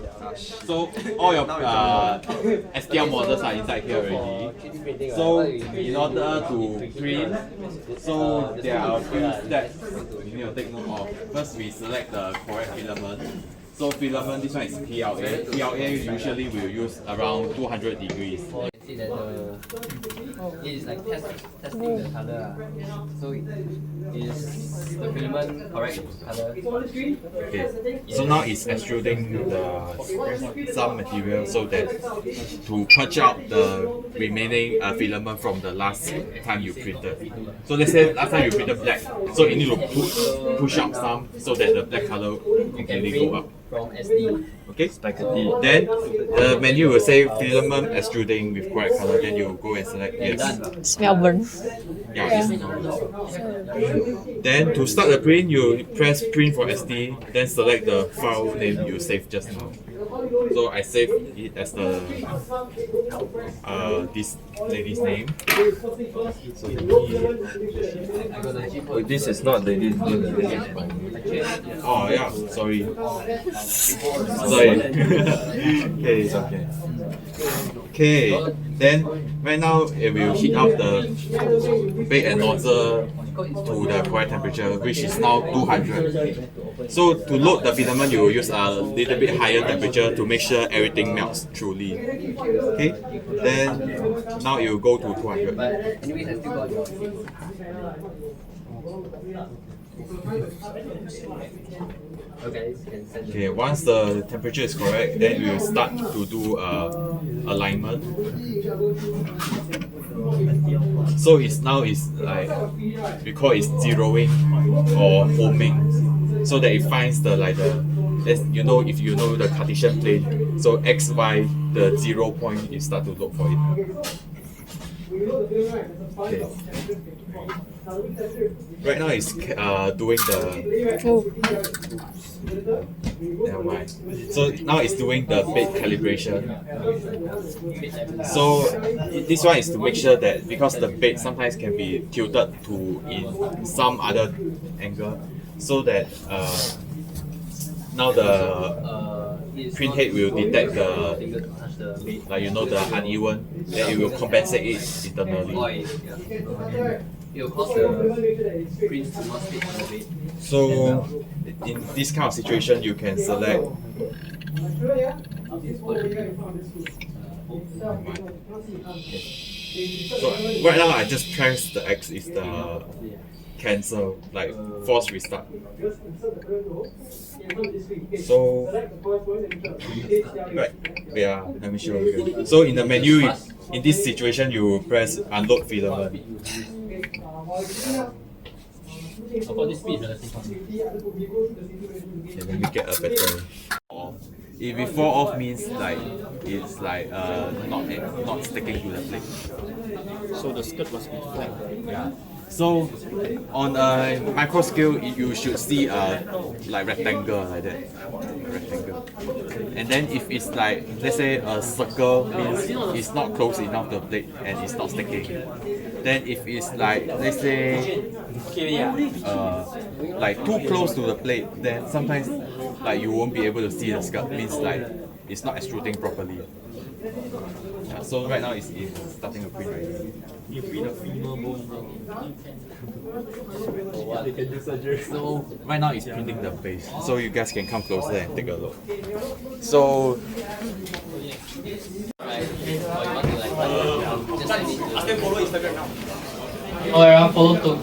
Yeah. So all your STL models are inside here already. So in order to print, so there are a few steps you need to take note of. First, we select the correct filament. So filament, this one is PLA. PLA usually will use around 200 degrees. See that it is like testing the color. So is the filament correct color? Okay. So now it's extruding some material so that to purge out the remaining filament from the last time you printed. So let's say last time you printed black, so you need to push out some so that the black color completely go up. From SD. Okay, spaghetti. Then the menu will say filament extruding with correct color. Then you go and select yes. Smell burn. Yeah. Then to start the print, you press print for SD. Then select the file name you saved just now. So I saved it as the this lady's name. So this is not the oh yeah, sorry. Sorry. Okay, it's okay. Okay, then right now it will heat up the bake and nozzle to the correct temperature, which is now 200. So to load the filament, you will use a little bit higher temperature to make sure everything melts truly. Okay, then now it will go to 200. Okay, once the temperature is correct, then we will start to do alignment. So it's now is like we call it zeroing or homing, so that it finds the you know, if you know the Cartesian plane, so x y the 0 point, you start to look for it. Okay. Right now it's doing the. Never mind. So now it's doing the bait calibration. So this one is to make sure that because the bait sometimes can be tilted to in some other angle, so that now the print head will detect the like you know the uneven, then it will compensate it internally. It will cause the print to not stick on the bait. So in this kind of situation, you can select. So right now I just press the X is the cancel, like force restart. So right, yeah, let me show you. So in the menu, in this situation, you press unload filament. For this speed, Okay, let me get a better. If it fall off means like it's like not sticking to the plate. So the skirt must be flat. Yeah. So on a micro scale, you should see a like rectangle like that, rectangle. And then if it's like let's say a circle means it's not close enough to the plate and it's not sticking. Then if it's like let's say like too close to the plate, then sometimes like you won't be able to see the skirt. Means like it's not extruding properly. Yeah, so right now it's starting to print right now. You feed a femur bone. They can do surgery. So right now it's printing the base. So you guys can come closer and take a look. So oh, I follow too.